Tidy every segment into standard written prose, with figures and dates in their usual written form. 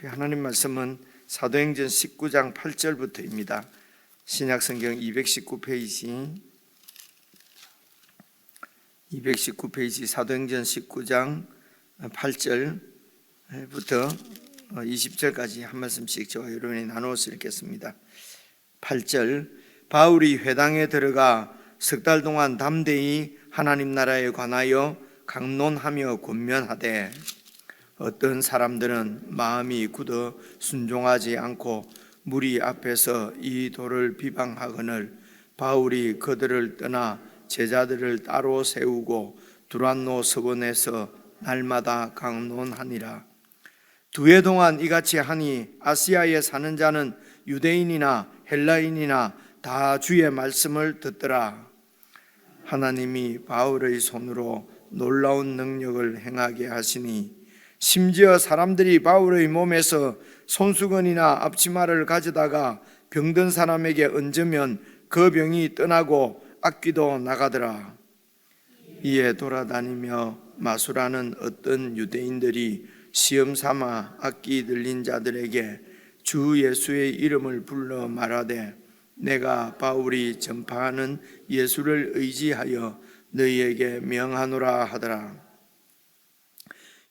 하나님 말씀은 사도행전 19장 8절부터입니다. 신약성경 219페이지 사도행전 19장 8절부터 20절까지 한 말씀씩 저와 여러분이 나누어서 읽겠습니다. 8절, 바울이 회당에 들어가 석 달 동안 담대히 하나님 나라에 관하여 강론하며 권면하되 어떤 사람들은 마음이 굳어 순종하지 않고 무리 앞에서 이 도를 비방하거늘 바울이 그들을 떠나 제자들을 따로 세우고 두란노 서원에서 날마다 강론하니라. 2해 동안 이같이 하니 아시아에 사는 자는 유대인이나 헬라인이나 다 주의 말씀을 듣더라. 하나님이 바울의 손으로 놀라운 능력을 행하게 하시니 심지어 사람들이 바울의 몸에서 손수건이나 앞치마를 가져다가 병든 사람에게 얹으면 그 병이 떠나고 악귀도 나가더라. 이에 돌아다니며 마술하는 어떤 유대인들이 시험 삼아 악기 들린 자들에게 주 예수의 이름을 불러 말하되 내가 바울이 전파하는 예수를 의지하여 너희에게 명하노라 하더라.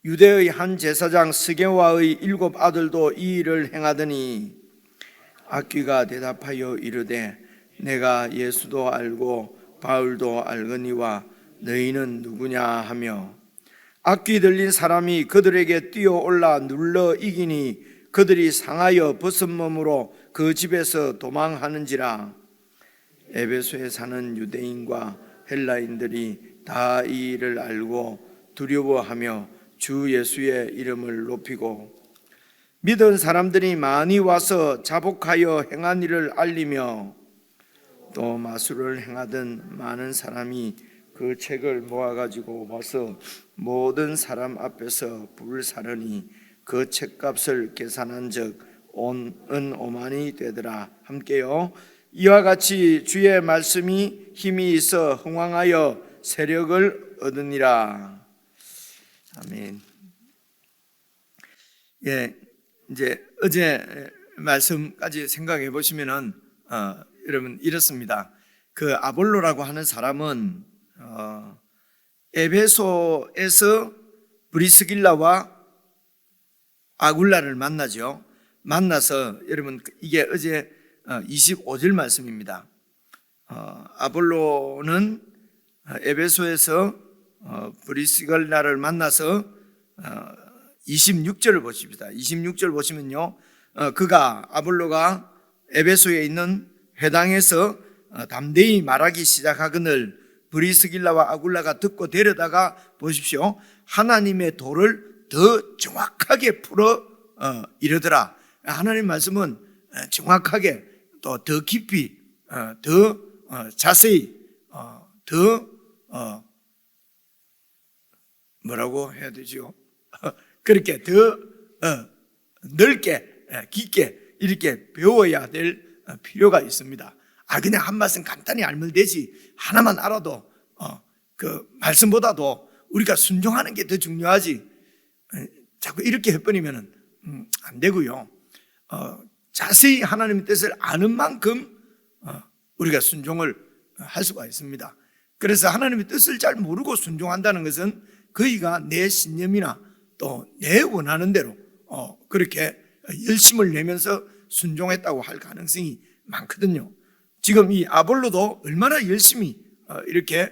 유대의 한 제사장 스게와의 7 아들도 이 일을 행하더니 악귀가 대답하여 이르되 내가 예수도 알고 바울도 알거니와 너희는 누구냐 하며 악귀 들린 사람이 그들에게 뛰어올라 눌러 이기니 그들이 상하여 벗은 몸으로 그 집에서 도망하는지라. 에베소에 사는 유대인과 헬라인들이 다 이 일을 알고 두려워하며 주 예수의 이름을 높이고 믿은 사람들이 많이 와서 자복하여 행한 일을 알리며 또 마술을 행하던 많은 사람이 그 책을 모아가지고 와서 모든 사람 앞에서 불사르니 그 책값을 계산한 적 은 5만이 되더라. 함께요. 이와 같이 주의 말씀이 힘이 있어 흥왕하여 세력을 얻으니라. 아멘. 예, 이제 어제 말씀까지 생각해 보시면은 여러분 이렇습니다. 그 아볼로라고 하는 사람은 에베소에서 브리스길라와 아굴라를 만나죠. 만나서 여러분 이게 어제 25절 말씀입니다. 아볼로는 에베소에서 브리스길라를 만나서 26절을 보십니다. 26절 보시면요, 그가 아볼로가 에베소에 있는 회당에서 담대히 말하기 시작하거늘 브리스길라와 아굴라가 듣고 데려다가 보십시오, 하나님의 도를 더 정확하게 풀어 이르더라. 하나님 말씀은 정확하게 또 더 깊이 더 자세히 더 뭐라고 해야 되죠? 그렇게 더 넓게 깊게 이렇게 배워야 될 필요가 있습니다. 그냥 한 말씀 간단히 알면 되지, 하나만 알아도 그 말씀보다도 우리가 순종하는 게 더 중요하지, 자꾸 이렇게 해버리면 안 되고요. 자세히 하나님의 뜻을 아는 만큼 우리가 순종을 할 수가 있습니다. 그래서 하나님의 뜻을 잘 모르고 순종한다는 것은 그이가 내 신념이나 또 내 원하는 대로 그렇게 열심을 내면서 순종했다고 할 가능성이 많거든요. 지금 이 아볼로도 얼마나 열심히 이렇게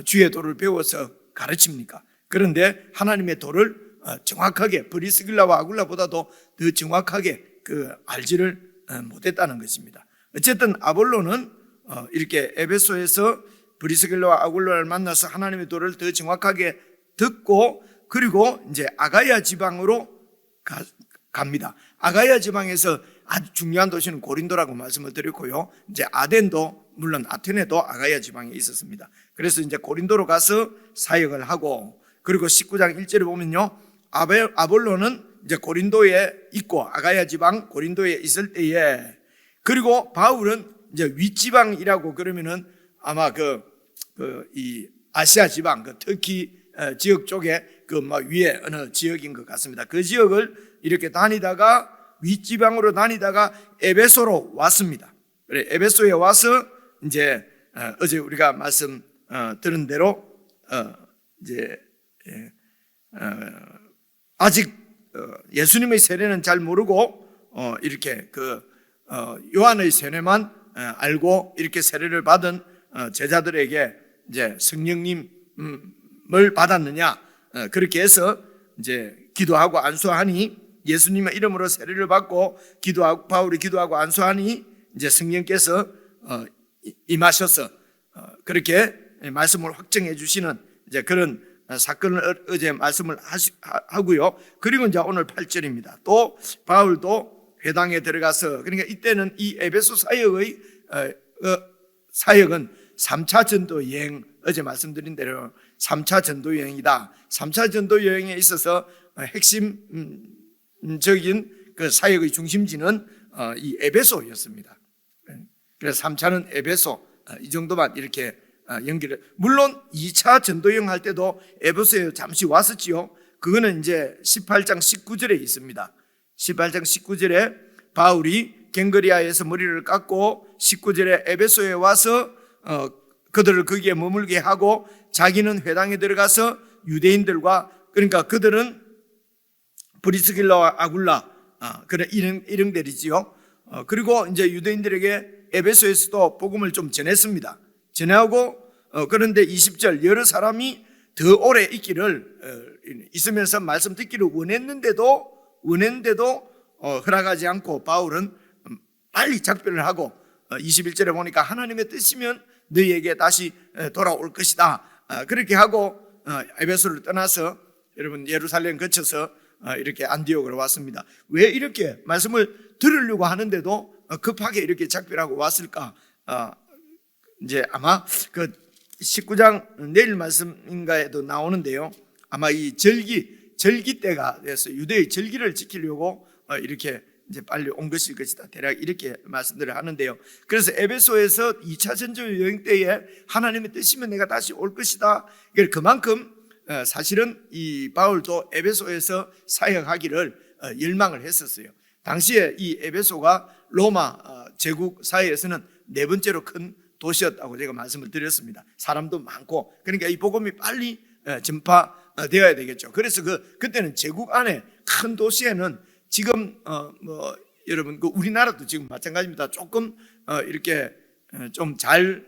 주의 도를 배워서 가르칩니까? 그런데 하나님의 도를 정확하게 브리스길라와 아굴라보다도 더 정확하게 알지를 못했다는 것입니다. 어쨌든 아볼로는 이렇게 에베소에서 브리스길라와 아굴라를 만나서 하나님의 도를 더 정확하게 듣고, 그리고 이제 아가야 지방으로 갑니다. 아가야 지방에서 아주 중요한 도시는 고린도라고 말씀을 드렸고요, 이제 아덴도, 물론 아테네도 아가야 지방에 있었습니다. 그래서 이제 고린도로 가서 사역을 하고, 그리고 19장 1절에 보면요, 아볼로는 이제 고린도에 있고 아가야 지방 고린도에 있을 때에, 그리고 바울은 이제 윗지방이라고 그러면은 아마 이 아시아 지방, 터키 지역 쪽에 막 위에 어느 지역인 것 같습니다. 그 지역을 이렇게 다니다가 윗지방으로 다니다가 에베소로 왔습니다. 그래, 에베소에 와서 이제 어제 우리가 말씀 들은 대로 이제 아직 예수님의 세례는 잘 모르고 이렇게 요한의 세례만 알고 이렇게 세례를 받은 제자들에게 이제 성령님을 받았느냐, 그렇게 해서 이제 기도하고 안수하니, 예수님의 이름으로 세례를 받고 바울이 기도하고 안수하니 이제 성령께서 임하셔서 그렇게 말씀을 확정해 주시는 이제 그런 사건을 어제 말씀을 하고요. 그리고 이제 오늘 8절입니다. 또 바울도 회당에 들어가서, 그러니까 이때는 이 에베소 사역의 사역은 3차 전도 여행, 어제 말씀드린 대로 3차 전도 여행이다. 3차 전도 여행에 있어서 핵심적인 그 사역의 중심지는 이 에베소였습니다. 그래서 3차는 에베소, 이 정도만 이렇게 연결해. 물론 2차 전도 여행 할 때도 에베소에 잠시 왔었지요. 그거는 이제 18장 19절에 있습니다. 18장 19절에 바울이 갱그리아에서 머리를 깎고 19절에 에베소에 와서 그들을 거기에 머물게 하고 자기는 회당에 들어가서 유대인들과, 그러니까 그들은 브리스길라와 아굴라 그런 일행들이지요. 그리고 이제 유대인들에게 에베소에서도 복음을 좀 전했습니다. 전하고 그런데 20절, 여러 사람이 더 오래 있으면서 말씀 듣기를 원했는데도 허락하지 않고 바울은 빨리 작별을 하고 21절에 보니까 하나님의 뜻이면 너희에게 다시 돌아올 것이다. 그렇게 하고 에베소를 떠나서 여러분 예루살렘 거쳐서 이렇게 안디옥으로 왔습니다. 왜 이렇게 말씀을 들으려고 하는데도 급하게 이렇게 작별하고 왔을까? 이제 아마 그 19장 내일 말씀인가에도 나오는데요. 아마 이 절기 때가 돼서 유대의 절기를 지키려고 이렇게 이제 빨리 온 것일 것이다. 대략 이렇게 말씀들을 하는데요. 그래서 에베소에서 2차 전도 여행 때에 하나님의 뜻이면 내가 다시 올 것이다. 그만큼 사실은 이 바울도 에베소에서 사역하기를 열망을 했었어요. 당시에 이 에베소가 로마 제국 사회에서는 네 번째로 큰 도시였다고 제가 말씀을 드렸습니다. 사람도 많고, 그러니까 이 복음이 빨리 전파되어야 되겠죠. 그래서 그때는 제국 안에 큰 도시에는 지금 여러분 우리나라도 지금 마찬가지입니다. 조금 이렇게 좀 잘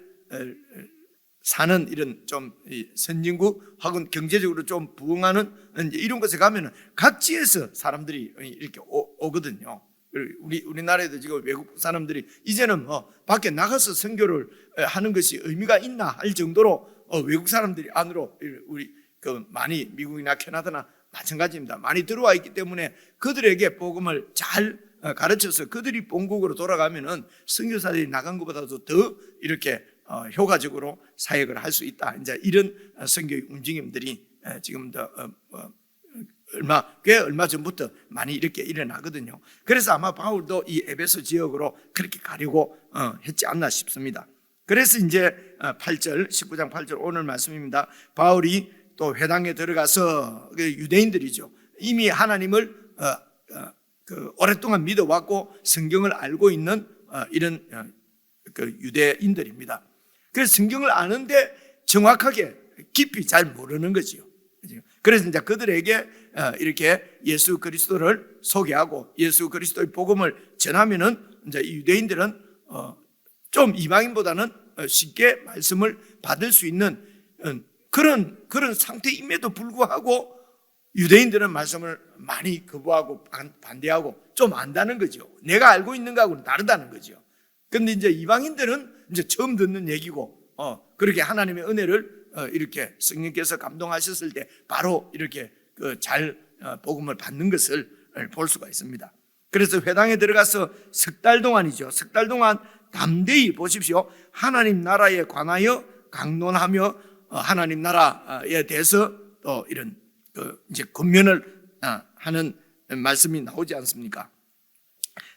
사는 이런 좀 선진국하고는 경제적으로 좀 부흥하는 이런 곳에 가면은 각지에서 사람들이 이렇게 오거든요. 우리나라에도 지금 외국 사람들이 이제는 밖에 나가서 선교를 하는 것이 의미가 있나 할 정도로 외국 사람들이 안으로 우리 많이 미국이나 캐나다나 마찬가지입니다. 많이 들어와 있기 때문에 그들에게 복음을 잘 가르쳐서 그들이 본국으로 돌아가면은 선교사들이 나간 것보다도 더 이렇게 효과적으로 사역을 할 수 있다. 이제 이런 선교의 움직임들이 지금도 얼마 전부터 많이 이렇게 일어나거든요. 그래서 아마 바울도 이 에베소 지역으로 그렇게 가려고 했지 않나 싶습니다. 그래서 이제 8절, 19장 8절 오늘 말씀입니다. 바울이 또 회당에 들어가서 유대인들이죠. 이미 하나님을 오랫동안 믿어왔고 성경을 알고 있는 이런 유대인들입니다. 그래서 성경을 아는데 정확하게 깊이 잘 모르는 거지요. 그래서 이제 그들에게 이렇게 예수 그리스도를 소개하고 예수 그리스도의 복음을 전하면은 이제 이 유대인들은 좀 이방인보다는 쉽게 말씀을 받을 수 있는 그런 상태임에도 불구하고 유대인들은 말씀을 많이 거부하고 반대하고 좀 안다는 거죠. 내가 알고 있는 거하고는 다르다는 거죠. 그런데 이제 이방인들은 이제 처음 듣는 얘기고 그렇게 하나님의 은혜를 이렇게 성령께서 감동하셨을 때 바로 이렇게 잘 복음을 받는 것을 볼 수가 있습니다. 그래서 회당에 들어가서 석 달 동안이죠. 석 달 동안 담대히 보십시오. 하나님 나라에 관하여 강론하며 하나님 나라에 대해서 또 이런 이제 권면을 하는 말씀이 나오지 않습니까?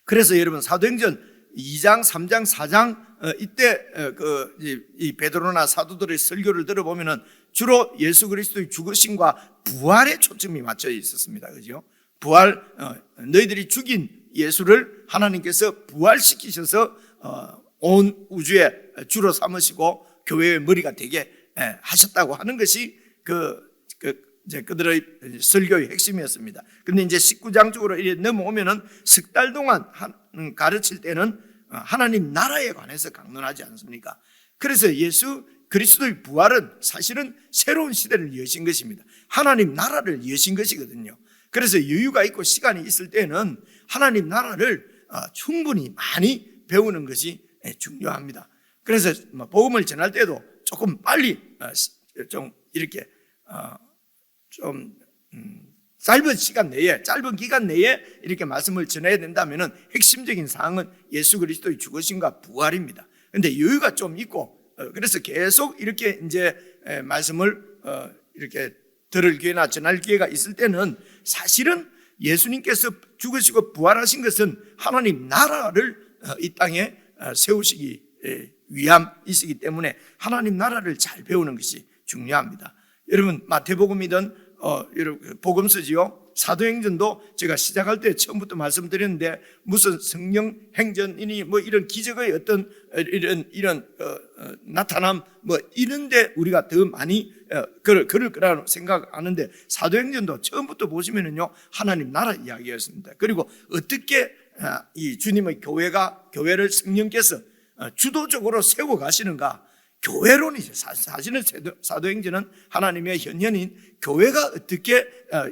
그래서 여러분 사도행전 2장, 3장, 4장 이때 이 베드로나 사도들의 설교를 들어보면은 주로 예수 그리스도의 죽으심과 부활에 초점이 맞춰 있었습니다. 그죠? 너희들이 죽인 예수를 하나님께서 부활시키셔서 온 우주의 주로 삼으시고 교회의 머리가 되게 하셨다고 하는 것이 이제 그들의 설교의 핵심이었습니다. 근데 이제 19장 쪽으로 넘어오면은 석 달 동안 가르칠 때는 하나님 나라에 관해서 강론하지 않습니까? 그래서 예수 그리스도의 부활은 사실은 새로운 시대를 여신 것입니다. 하나님 나라를 여신 것이거든요. 그래서 여유가 있고 시간이 있을 때는 하나님 나라를 충분히 많이 배우는 것이 중요합니다. 그래서 복음을 전할 때도 조금 빨리 좀 이렇게 좀 짧은 시간 내에, 짧은 기간 내에 이렇게 말씀을 전해야 된다면은 핵심적인 사항은 예수 그리스도의 죽으심과 부활입니다. 그런데 여유가 좀 있고 그래서 계속 이렇게 이제 말씀을 이렇게 들을 기회나 전할 기회가 있을 때는 사실은 예수님께서 죽으시고 부활하신 것은 하나님 나라를 이 땅에 세우시기 위함이시기 때문에 하나님 나라를 잘 배우는 것이 중요합니다. 여러분 마태복음이든 여러분 복음서지요. 사도행전도 제가 시작할 때 처음부터 말씀드렸는데 무슨 성령 행전이니 뭐 이런 기적의 어떤 이런 나타남 뭐 이런데 우리가 더 많이 그럴 거라고 생각하는데 사도행전도 처음부터 보시면은요 하나님 나라 이야기였습니다. 그리고 어떻게 이 주님의 교회를 성령께서 주도적으로 세워 가시는가. 교회론이죠. 사실은 사도행전은 하나님의 현현인 교회가 어떻게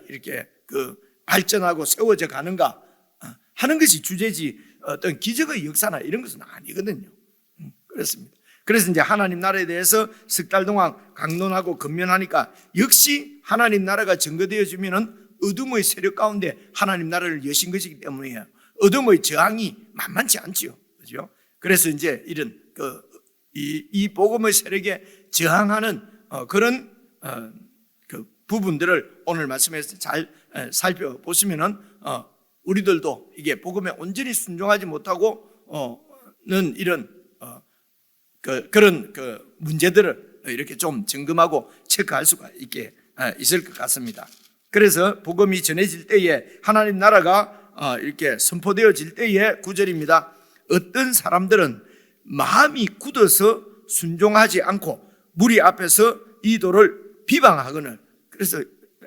이렇게 발전하고 세워져 가는가 하는 것이 주제지 어떤 기적의 역사나 이런 것은 아니거든요. 그렇습니다. 그래서 이제 하나님 나라에 대해서 석 달 동안 강론하고 권면하니까 역시 하나님 나라가 증거되어지면은 어둠의 세력 가운데 하나님 나라를 여신 것이기 때문이에요. 어둠의 저항이 만만치 않지요. 그죠? 그래서 이제 이런 이 복음의 세력에 저항하는 그런 부분들을 오늘 말씀에서 잘 살펴보시면은 우리들도 이게 복음에 온전히 순종하지 못하고는 이런 그런 문제들을 이렇게 좀 점검하고 체크할 수가 있을 것 같습니다. 그래서 복음이 전해질 때에 하나님 나라가 이렇게 선포되어질 때의 9절입니다. 어떤 사람들은 마음이 굳어서 순종하지 않고 무리 앞에서 이도를 비방하거늘. 그래서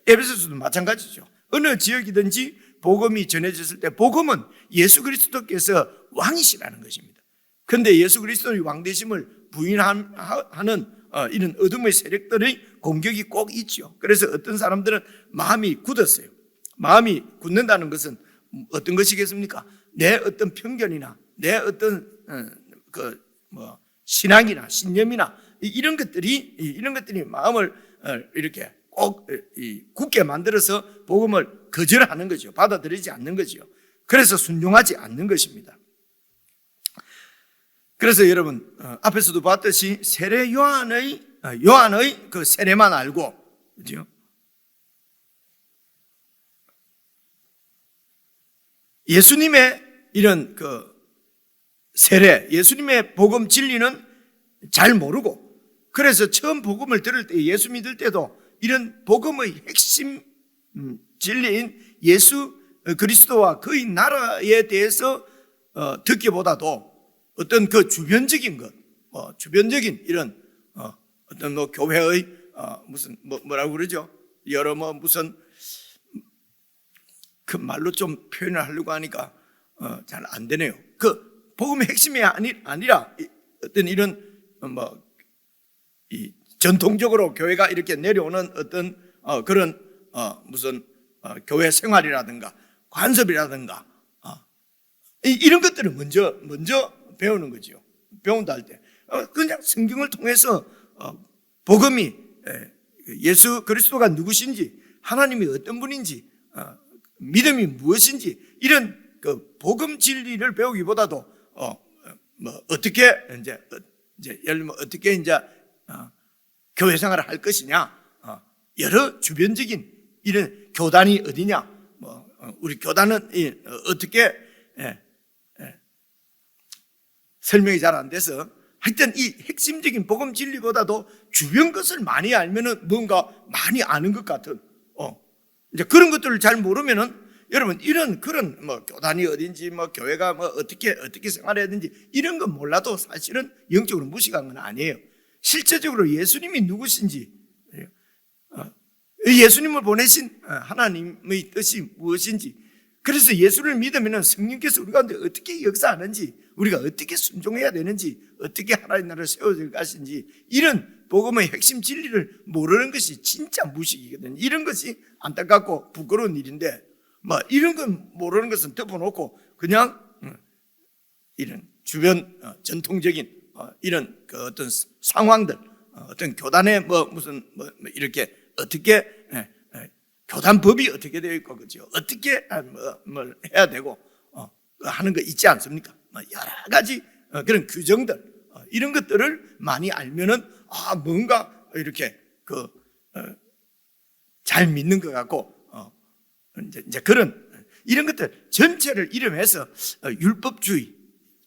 에베소서도 마찬가지죠. 어느 지역이든지 복음이 전해졌을 때 복음은 예수 그리스도께서 왕이시라는 것입니다. 그런데 예수 그리스도의 왕되심을 부인하는 이런 어둠의 세력들의 공격이 꼭 있죠. 그래서 어떤 사람들은 마음이 굳었어요. 마음이 굳는다는 것은 어떤 것이겠습니까? 내 어떤 편견이나 내 어떤 신앙이나 신념이나 이런 것들이 마음을 이렇게 꼭 굳게 만들어서 복음을 거절하는 거죠. 받아들이지 않는 거죠. 그래서 순종하지 않는 것입니다. 그래서 여러분 앞에서도 봤듯이 세례 요한의 그 세례만 알고, 그죠? 예수님의 이런 세례, 예수님의 복음 진리는 잘 모르고, 그래서 처음 복음을 들을 때, 예수 믿을 때도 이런 복음의 핵심 진리인 예수 그리스도와 그의 나라에 대해서 듣기보다도 어떤 주변적인 것, 주변적인 이런 어떤 교회의 무슨 뭐라고 그러죠? 여러 무슨 그 말로 좀 표현을 하려고 하니까 잘 안 되네요. 복음의 핵심이 아니라 어떤 이런 이 전통적으로 교회가 이렇게 내려오는 어떤 그런 무슨 교회 생활이라든가 관습이라든가 이런 것들을 먼저 배우는 거죠. 배운다 할 때 그냥 성경을 통해서 복음이 예수 그리스도가 누구신지, 하나님이 어떤 분인지, 믿음이 무엇인지 이런 복음 진리를 배우기보다도 어떻게 이제 예를 들면 어떻게 이제 교회 생활을 할 것이냐, 여러 주변적인 이런 교단이 어디냐, 우리 교단은 어떻게 설명이 잘 안 돼서 하여튼 이 핵심적인 복음 진리보다도 주변 것을 많이 알면은 뭔가 많이 아는 것 같은 이제 그런 것들을 잘 모르면은 여러분 이런 그런 뭐 교단이 어딘지 뭐 교회가 뭐 어떻게 생활해야 되는지 이런 건 몰라도 사실은 영적으로 무식한 건 아니에요. 실제적으로 예수님이 누구신지, 예수님을 보내신 하나님의 뜻이 무엇인지, 그래서 예수를 믿으면 성령께서 우리 가운데 어떻게 역사하는지, 우리가 어떻게 순종해야 되는지, 어떻게 하나님 나라를 세워질 것인지, 이런 복음의 핵심 진리를 모르는 것이 진짜 무식이거든요. 이런 것이 안타깝고 부끄러운 일인데, 뭐 이런 건 모르는 것은 덮어놓고 그냥 이런 주변 전통적인 이런 그 어떤 상황들, 어떤 교단의 무슨 이렇게 어떻게 교단법이 어떻게 되어 있고, 그죠? 어떻게 뭘 해야 되고 하는 거 있지 않습니까? 여러 가지 그런 규정들, 이런 것들을 많이 알면은 뭔가 이렇게 잘 믿는 것 같고, 이제 그런 이런 것들 전체를 이름해서 율법주의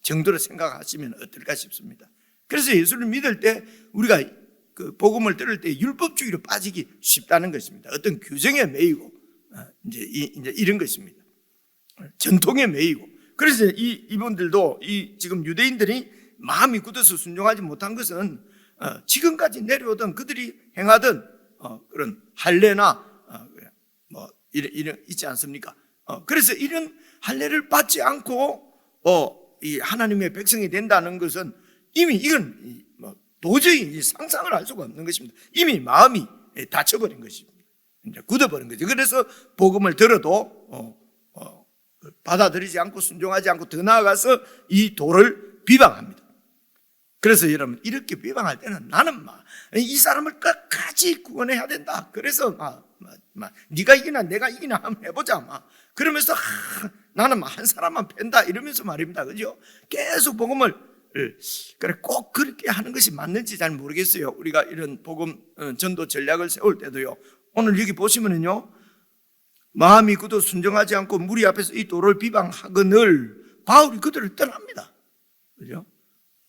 정도로 생각하시면 어떨까 싶습니다. 그래서 예수를 믿을 때 우리가 그 복음을 들을 때 율법주의로 빠지기 쉽다는 것입니다. 어떤 규정에 매이고 이제 이런 것입니다. 전통에 매이고. 그래서 이분들도 지금 유대인들이 마음이 굳어서 순종하지 못한 것은 지금까지 내려오던 그들이 행하던 그런 할례나 뭐 이런 있지 않습니까? 그래서 이런 할례를 받지 않고 이 하나님의 백성이 된다는 것은 이미 이건 도저히 상상을 할 수가 없는 것입니다. 이미 마음이 닫혀버린 것입니다. 이제 굳어버린 거죠. 그래서 복음을 들어도 받아들이지 않고 순종하지 않고 더 나아가서 이 도를 비방합니다. 그래서 여러분 이렇게 비방할 때는 나는 이 사람을 끝까지 구원해야 된다. 그래서 네가 이기나 내가 이기나 한번 해보자. 그러면서 나는 한 사람만 팬다 이러면서 말입니다. 그죠? 계속 복음을 그래 꼭 그렇게 하는 것이 맞는지 잘 모르겠어요. 우리가 이런 복음 전도 전략을 세울 때도요. 오늘 여기 보시면은요, 마음이 굳어 순종하지 않고 무리 앞에서 이 도를 비방하거늘 바울이 그들을 떠납니다. 그죠?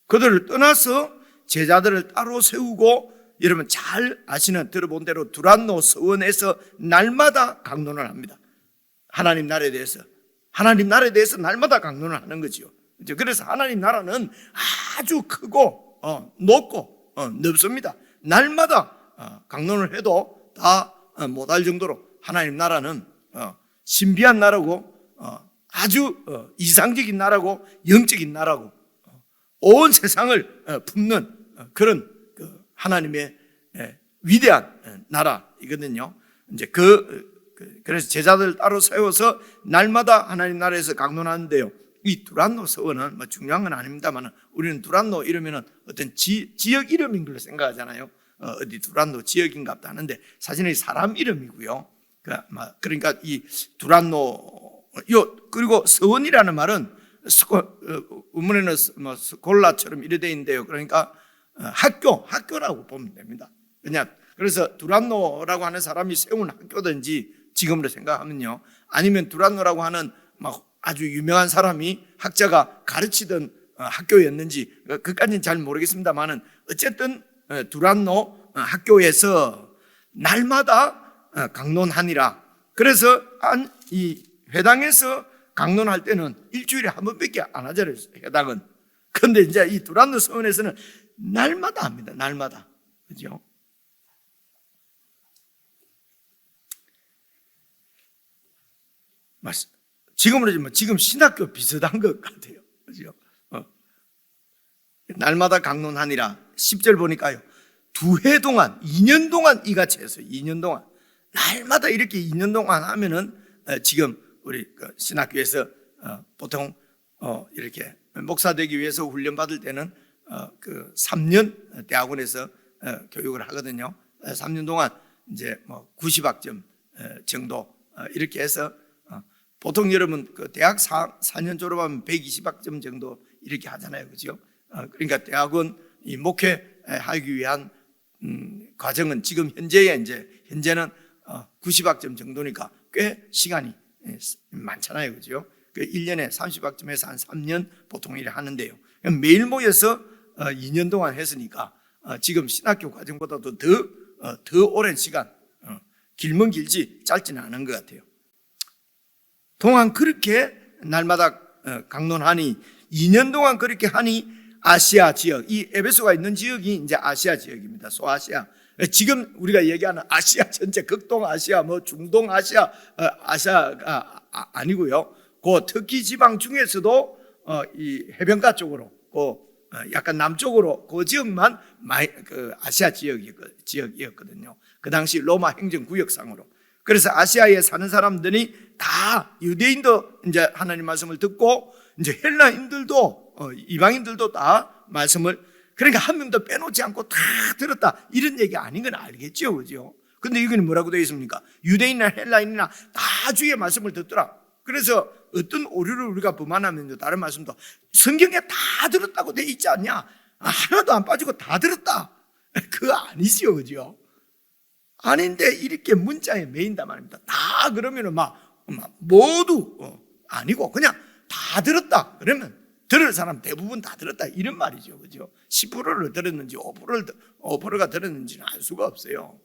그들을 떠나서 제자들을 따로 세우고, 여러분 잘 아시는 들어본 대로 두란노 서원에서 날마다 강론을 합니다. 하나님 나라에 대해서 날마다 강론을 하는 거죠. 그래서 하나님 나라는 아주 크고 높고 넓습니다. 날마다 강론을 해도 다 못할 정도로 하나님 나라는 신비한 나라고, 아주 이상적인 나라고, 영적인 나라고, 온 세상을 품는 그런 하나님의 위대한 나라이거든요. 이제 그래서 제자들 따로 세워서 날마다 하나님 나라에서 강론하는데요. 이 두란노 서원은 중요한 건 아닙니다만, 우리는 두란노 이러면은 어떤 지역 이름인 걸로 생각하잖아요. 어디 두란노 지역인갑다 하는데 사실은 사람 이름이고요. 그러니까 이 두란노 그리고 서원이라는 말은 원문에는 스콜라처럼 이래 돼 있는데요. 그러니까 학교라고 보면 됩니다. 그래서 두란노라고 하는 사람이 세운 학교든지 지금으로 생각하면요, 아니면 두란노라고 하는 아주 유명한 사람이 학자가 가르치던 학교였는지 그까지는 잘 모르겠습니다만은, 어쨌든 두란노 학교에서 날마다 강론하니라. 그래서 이 회당에서 강론할 때는 일주일에 한 번밖에 안 하잖아요, 회당은. 그런데 이제 이 두란노 서원에서는 날마다 합니다. 날마다. 그죠? 지금으로 지금 신학교 비슷한 것 같아요. 그죠? 날마다 강론하니라. 10절 보니까요, 2해 동안, 2년 동안 이같이 했어요. 2년 동안. 날마다 이렇게 2년 동안 하면은, 지금 우리 신학교에서 보통 이렇게 목사 되기 위해서 훈련 받을 때는 3년 대학원에서 교육을 하거든요. 3년 동안 이제 90학점 정도 이렇게 해서, 보통 여러분 대학 4년 졸업하면 120학점 정도 이렇게 하잖아요. 그죠? 그러니까 대학원 이 목회하기 위한 과정은 지금 현재는 90학점 정도니까 꽤 시간이 많잖아요. 그죠? 1년에 30학점에서 한 3년 보통 일을 하는데요. 매일 모여서 2년 동안 했으니까 지금 신학교 과정보다도 더 오랜 시간, 길면 길지 짧지는 않은 것 같아요. 동안 그렇게 날마다 강론하니 2년 동안 그렇게 하니 아시아 지역, 이 에베소가 있는 지역이 이제 아시아 지역입니다. 소아시아. 지금 우리가 얘기하는 아시아 전체, 극동아시아, 뭐 중동아시아, 아시아가 아니고요. 그 터키 지방 중에서도 이 해변가 쪽으로, 약간 남쪽으로 그 지역만 그 아시아 지역이었거든요. 그 당시 로마 행정구역상으로. 그래서 아시아에 사는 사람들이 다 유대인도 이제 하나님 말씀을 듣고 이제 헬라인들도 이방인들도 다 말씀을, 그러니까 한 명도 빼놓지 않고 다 들었다, 이런 얘기 아닌 건 알겠죠, 그죠? 근데 이거는 뭐라고 되어 있습니까? 유대인이나 헬라인이나 다 주의 말씀을 듣더라. 그래서 어떤 오류를 우리가 범하면 다른 말씀도 성경에 다 들었다고 되어 있지 않냐? 하나도 안 빠지고 다 들었다. 그거 아니지요, 그죠? 아닌데 이렇게 문자에 매인단 말입니다. 다 그러면은 모두 아니고 그냥 다 들었다. 그러면 들을 사람 대부분 다 들었다, 이런 말이죠, 그죠? 10%를 들었는지 5%가 들었는지는 알 수가 없어요.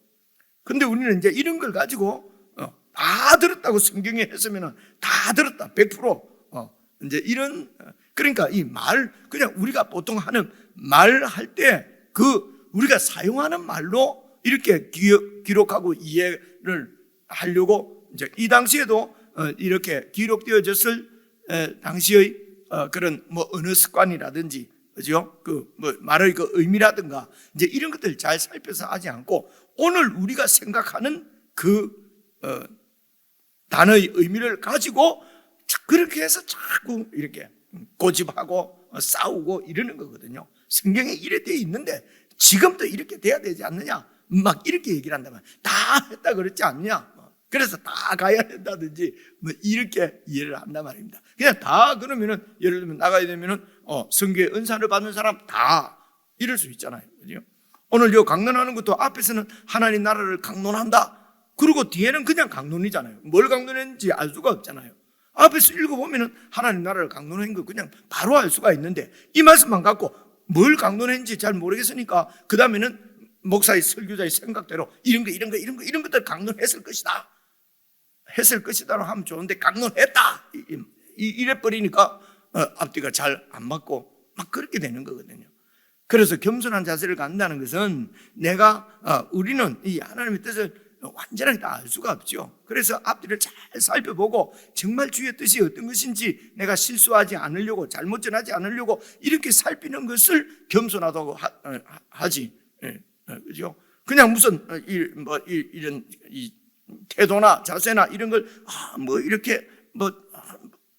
근데 우리는 이제 이런 걸 가지고 다 들었다고 성경에 했으면은 다 들었다, 100%. 이제 이런, 그러니까 이 말, 그냥 우리가 보통 하는 말 할 때 우리가 사용하는 말로 이렇게 기록하고 이해를 하려고 이제 이 당시에도 이렇게 기록되어졌을 당시의 그런 뭐 언어 습관이라든지, 그죠? 말의 의미라든가 이제 이런 것들 잘 살펴서 하지 않고 오늘 우리가 생각하는 단어의 의미를 가지고 그렇게 해서 자꾸 이렇게 고집하고 싸우고 이러는 거거든요. 성경에 이래 되어 있는데 지금도 이렇게 돼야 되지 않느냐, 이렇게 얘기를 한다면 다 했다 그랬지 않느냐, 그래서 다 가야 된다든지 이렇게 이해를 한단 말입니다. 그냥 다 그러면은, 예를 들면 나가야 되면은 성교의 은사를 받는 사람 다 이럴 수 있잖아요, 그죠? 오늘 요 강론하는 것도 앞에서는 하나님 나라를 강론한다, 그리고 뒤에는 그냥 강론이잖아요. 뭘 강론했는지 알 수가 없잖아요. 앞에서 읽어보면은 하나님 나라를 강론한 거 그냥 바로 알 수가 있는데 이 말씀만 갖고 뭘 강론했는지 잘 모르겠으니까 그 다음에는 목사의 설교자의 생각대로 이런 것들 강론했을 것이다, 했을 것이다로 하면 좋은데 강론했다 이래 버리니까 앞뒤가 잘 안 맞고 그렇게 되는 거거든요. 그래서 겸손한 자세를 갖는다는 것은 우리는 이 하나님의 뜻을 완전하게 다 알 수가 없죠. 그래서 앞뒤를 잘 살펴보고 정말 주의 뜻이 어떤 것인지 내가 실수하지 않으려고, 잘못 전하지 않으려고 이렇게 살피는 것을 겸손하다고 하지. 그죠? 그냥 무슨 이런 태도나 자세나 이런 걸 이렇게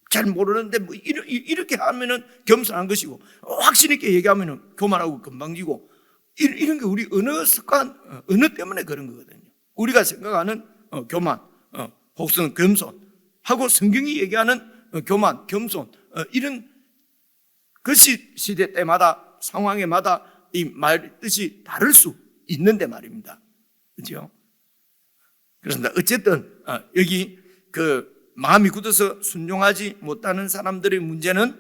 잘 모르는데 이렇게 하면은 겸손한 것이고, 확신 있게 얘기하면은 교만하고 건방지고, 이런 게 우리 언어 습관, 언어 때문에 그런 거거든요. 우리가 생각하는 교만, 혹은 겸손 하고 성경이 얘기하는 교만, 겸손, 이런 것이 시대 때마다 상황에마다 이 말 뜻이 다를 수 있는데 말입니다. 그렇죠? 그렇습니다. 어쨌든 여기 마음이 굳어서 순종하지 못하는 사람들의 문제는,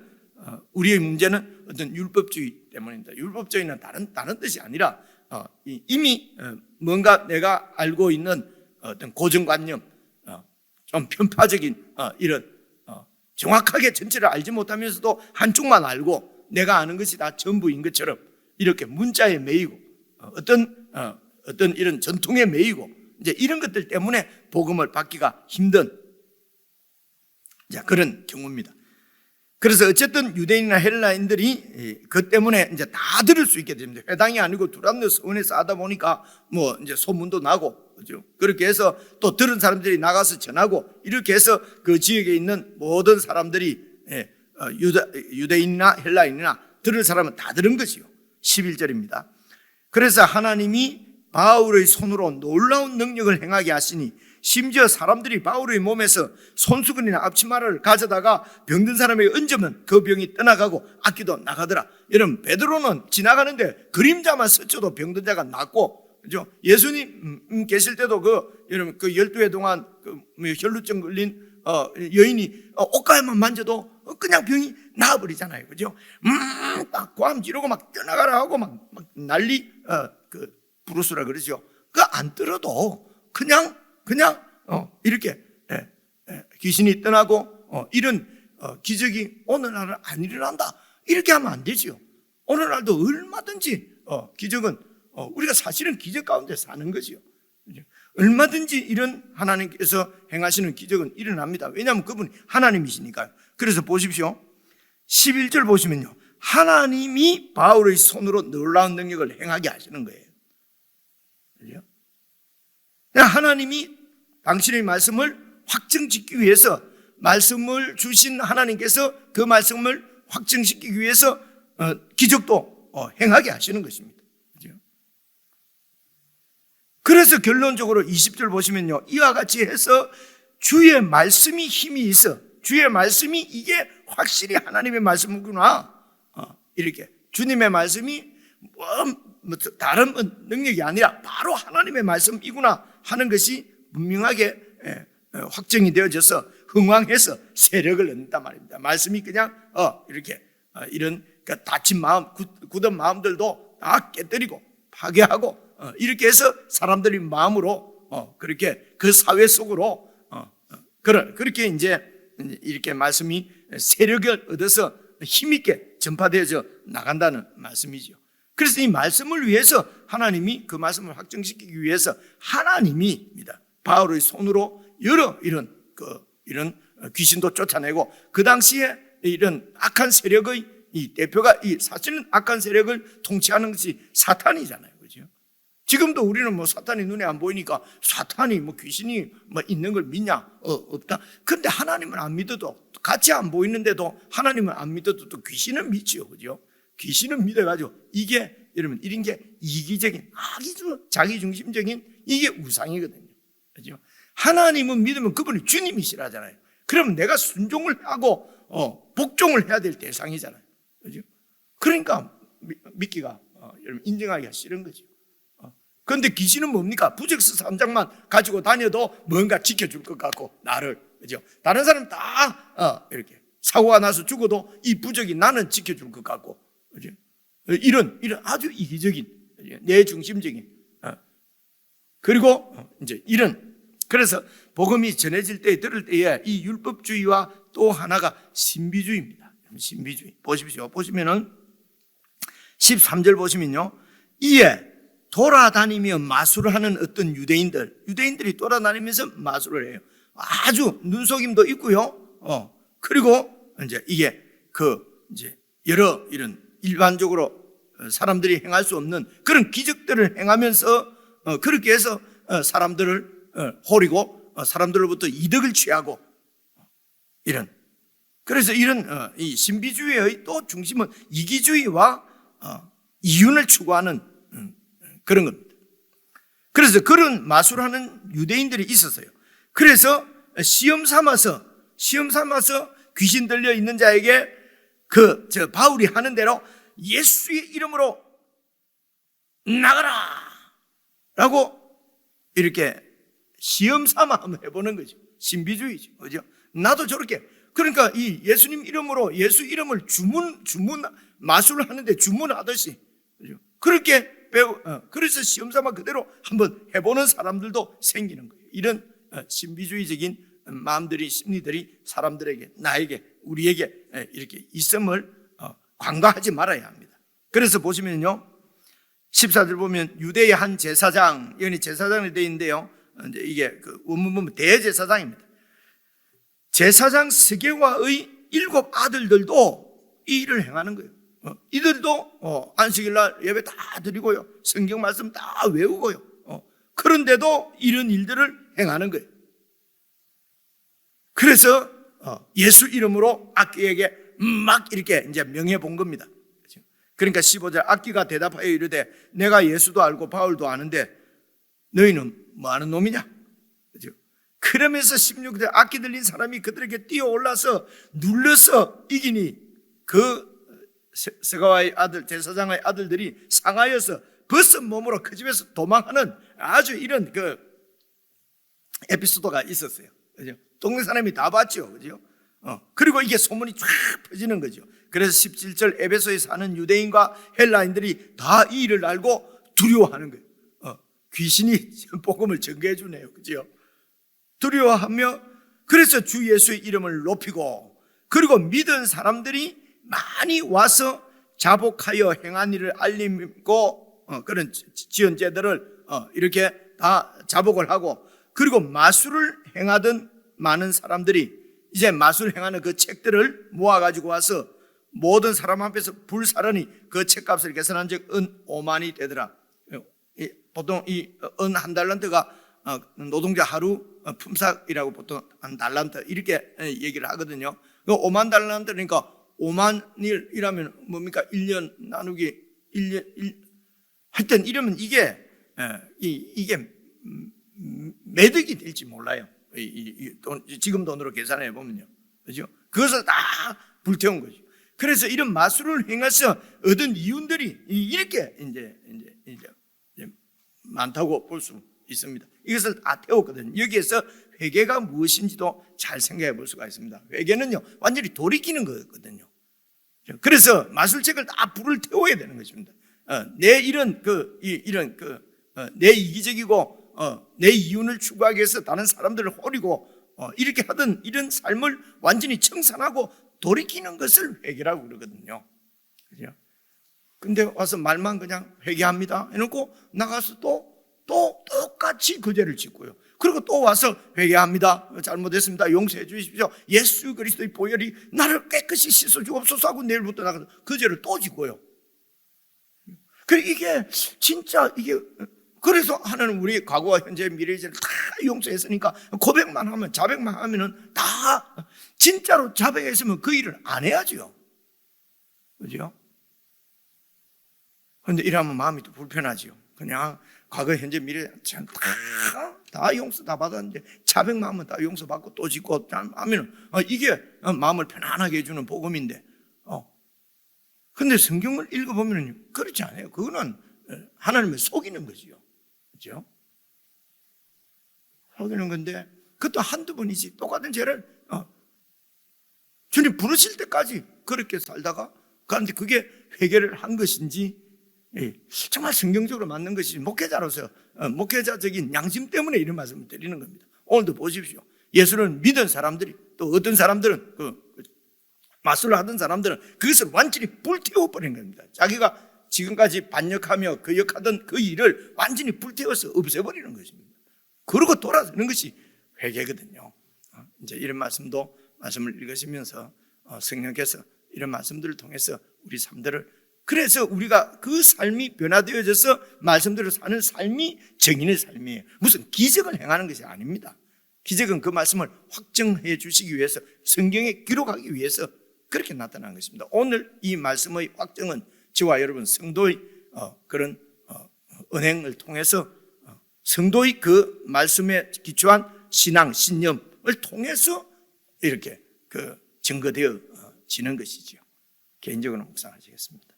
우리의 문제는 어떤 율법주의 때문입니다. 율법주의는 다른 뜻이 아니라 이미 뭔가 내가 알고 있는 어떤 고정관념, 좀 편파적인 이런 정확하게 전체를 알지 못하면서도 한쪽만 알고 내가 아는 것이 다 전부인 것처럼 이렇게 문자에 매이고 어떤 이런 전통에 매이고 이제 이런 것들 때문에 복음을 받기가 힘든 그런 경우입니다. 그래서 어쨌든 유대인이나 헬라인들이 그 때문에 이제 다 들을 수 있게 됩니다. 회당이 아니고 두란노 서원에서 하다 보니까 이제 소문도 나고, 그죠? 그렇게 해서 또 들은 사람들이 나가서 전하고, 이렇게 해서 그 지역에 있는 모든 사람들이 유대인이나 헬라인이나 들을 사람은 다 들은 것이요. 11절입니다. 그래서 하나님이 바울의 손으로 놀라운 능력을 행하게 하시니 심지어 사람들이 바울의 몸에서 손수건이나 앞치마를 가져다가 병든 사람에게 얹으면 그 병이 떠나가고 악기도 나가더라. 여러분, 베드로는 지나가는데 그림자만 스쳐도 병든 자가 낫고, 그죠? 예수님 계실 때도 여러분 12해 동안 혈루증 걸린 여인이 옷가에만 만져도 그냥 병이 나아버리잖아요, 그죠? 딱 고함 지르고 막 떠나가라 하고 막 난리 부르스라 그러죠. 안 떨어도 그냥 이렇게 귀신이 떠나고 이런 기적이 오늘날은 안 일어난다, 이렇게 하면 안 되죠. 오늘날도 얼마든지 기적은 우리가 사실은 기적 가운데 사는 거죠. 얼마든지 이런 하나님께서 행하시는 기적은 일어납니다. 왜냐하면 그분이 하나님이시니까요. 그래서 보십시오. 11절 보시면요, 하나님이 바울의 손으로 놀라운 능력을 행하게 하시는 거예요. 그죠? 하나님이 당신의 말씀을 확증짓기 위해서, 말씀을 주신 하나님께서 그 말씀을 확증시키기 위해서 기적도 행하게 하시는 것입니다. 그죠? 그래서 결론적으로 20절 보시면요, 이와 같이 해서 주의 말씀이 힘이 있어, 주의 말씀이 이게 확실히 하나님의 말씀이구나, 이렇게 주님의 말씀이 다른 능력이 아니라 바로 하나님의 말씀이구나 하는 것이 분명하게 확정이 되어져서 흥왕해서 세력을 얻는단 말입니다. 말씀이 그냥 이렇게 이런 다친 마음, 굳은 마음들도 다 깨뜨리고 파괴하고 이렇게 해서 사람들이 마음으로 그렇게 그 사회 속으로 그렇게 이제 이렇게 말씀이 세력을 얻어서 힘있게 전파되어져 나간다는 말씀이죠. 그래서 이 말씀을 위해서 하나님이 그 말씀을 확정시키기 위해서 하나님이입니다. 바울의 손으로 여러 이런 귀신도 쫓아내고, 그 당시에 이런 악한 세력의 이 대표가 사실은 악한 세력을 통치하는 것이 사탄이잖아요. 그죠? 지금도 우리는 뭐 사탄이 눈에 안 보이니까 사탄이 뭐 귀신이 뭐 있는 걸 믿냐? 없다. 그런데 하나님을 안 믿어도, 같이 안 보이는데도 하나님을 안 믿어도 또 귀신은 믿지요. 그죠? 귀신은 믿어가지고 이게 여러분 이런 게 이기적인, 아주 자기중심적인 이게 우상이거든요. 그죠? 하나님은 믿으면 그분이 주님이시라잖아요. 그러면 내가 순종을 하고 복종을 해야 될 대상이잖아요. 그죠? 그러니까 믿기가 여러분 인정하기가 싫은 거죠. 그런데 귀신은 뭡니까? 부적스 3장만 가지고 다녀도 뭔가 지켜줄 것 같고, 나를, 그죠? 다른 사람 다 이렇게 사고가 나서 죽어도 이 부적이 나는 지켜줄 것 같고, 그죠? 이런 아주 이기적인, 내 중심적인, 그리고 이제 그래서 복음이 전해질 때, 들을 때에 이 율법주의와 또 하나가 신비주의입니다. 신비주의. 보시면은 13절 보시면요, 이에 돌아다니며 마술을 하는 어떤 유대인들이 돌아다니면서 마술을 해요. 아주 눈속임도 있고요. 그리고 이제 이게 이제 여러 이런 일반적으로 사람들이 행할 수 없는 그런 기적들을 행하면서 그렇게 해서 사람들을 호리고 사람들로부터 이득을 취하고 그래서 이런 이 신비주의의 또 중심은 이기주의와 이윤을 추구하는 그런 겁니다. 그래서 그런 마술하는 유대인들이 있었어요. 그래서 시험 삼아서 귀신 들려 있는 자에게 바울이 하는 대로 예수의 이름으로 나가라 라고 이렇게 시험 삼아 한번 해보는 거죠. 신비주의죠. 그죠? 나도 저렇게, 그러니까 이 예수님 이름으로 예수 이름을 마술을 하는데 주문하듯이, 그죠? 그렇게 그래서 시험 삼아 그대로 한번 해보는 사람들도 생기는 거예요. 이런 신비주의적인 마음들이, 심리들이 사람들에게, 나에게, 우리에게 이렇게 있음을 간과하지 말아야 합니다. 그래서 보시면요, 14절 보면 유대의 한 제사장, 여기 제사장이 되어 있는데요, 이게 원문 보면 대제사장입니다. 제사장 스게와의 7 아들들도 이 일을 행하는 거예요. 이들도 안식일날 예배 다 드리고요, 성경 말씀 다 외우고요, 그런데도 이런 일들을 행하는 거예요. 그래서 예수 이름으로 악기에게 막 이렇게 이제 명해 본 겁니다. 그러니까 15절, 악기가 대답하여 이르되 내가 예수도 알고 바울도 아는데 너희는 뭐 하는 놈이냐? 그죠? 그러면서 16절, 악기 들린 사람이 그들에게 뛰어올라서 눌러서 이기니 그 스가와의 아들, 제사장의 아들들이 상하여서 벗은 몸으로 그 집에서 도망하는 아주 이런 에피소드가 있었어요. 그죠? 동네 사람이 다 봤죠. 그죠? 그리고 이게 소문이 쫙 퍼지는 거죠. 그래서 17절, 에베소에 사는 유대인과 헬라인들이 다 이 일을 알고 두려워하는 거예요. 귀신이 복음을 전개해 주네요. 그죠? 두려워하며 그래서 주 예수의 이름을 높이고, 그리고 믿은 사람들이 많이 와서 자복하여 행한 일을 알리고, 그런 지연제들을 이렇게 다 자복을 하고, 그리고 마술을 행하던 많은 사람들이 이제 마술 행하는 그 책들을 모아가지고 와서 모든 사람 앞에서 불사르니 그 책값을 계산한 적 은 5만이 되더라. 보통 이 은 한 달란트가 노동자 하루 품삯이라고 보통 한 달란트 이렇게 얘기를 하거든요. 그 5만 달란트니까 5만일이라면 뭡니까? 1년 나누기 1년 하여튼 이러면 이게 매득이 될지 몰라요. 지금 돈으로 계산해 보면요, 그죠? 그것을 다 불태운 거죠. 그래서 이런 마술을 행해서 얻은 이윤들이 이렇게 이제 많다고 볼 수 있습니다. 이것을 다 태웠거든요. 여기에서 회개가 무엇인지도 잘 생각해 볼 수가 있습니다. 회개는요, 완전히 돌이키는 거거든요. 그래서 마술책을 다 불을 태워야 되는 것입니다. 내 내 이기적이고 내 이윤을 추구하기 위해서 다른 사람들을 호리고 이렇게 하던 이런 삶을 완전히 청산하고 돌이키는 것을 회개라고 그러거든요. 그죠? 근데 와서 말만 그냥 회개합니다 해놓고 나가서 또 똑같이 그 죄를 짓고요. 그리고 또 와서 회개합니다. 잘못했습니다. 용서해 주십시오. 예수 그리스도의 보혈이 나를 깨끗이 씻어 주옵소서 하고 내일부터 나가서 그 죄를 또 짓고요. 이게 진짜 그래서 하나는 우리 과거와 현재 미래의 죄를 다 용서했으니까 고백만 하면, 자백만 하면은 다 진짜로 자백했으면 그 일을 안 해야죠. 그죠? 그런데 이러면 마음이 또 불편하죠. 그냥 과거, 현재, 미래 다 용서 다 받았는데 자백만 하면 다 용서받고 또 짓고 하면은 이게 마음을 편안하게 해주는 복음인데, 근데 성경을 읽어보면 그렇지 않아요. 그거는 하나님을 속이는 거지요. 그죠? 속이는 건데, 그것도 한두 번이지. 똑같은 죄를 주님 부르실 때까지 그렇게 살다가, 그런데 그게 회개를 한 것인지, 정말 성경적으로 맞는 것이 목회자로서 목회자적인 양심 때문에 이런 말씀을 드리는 겁니다. 오늘도 보십시오. 예수를 믿은 사람들이, 또 어떤 사람들은 마술을 하던 사람들은 그것을 완전히 불태워버린 겁니다. 자기가 지금까지 반역하며 거역하던 그 일을 완전히 불태워서 없애버리는 것입니다. 그러고 돌아서는 것이 회개거든요. 이제 이런 말씀을 읽으시면서 성령께서 이런 말씀들을 통해서 우리 삶들을, 그래서 우리가 그 삶이 변화되어져서 말씀대로 사는 삶이 정인의 삶이에요. 무슨 기적을 행하는 것이 아닙니다. 기적은 그 말씀을 확정해 주시기 위해서, 성경에 기록하기 위해서 그렇게 나타난 것입니다. 오늘 이 말씀의 확정은 저와 여러분 성도의 그런 은행을 통해서, 성도의 그 말씀에 기초한 신앙, 신념을 통해서 이렇게 증거되어지는 것이죠. 개인적으로 묵상하시겠습니다.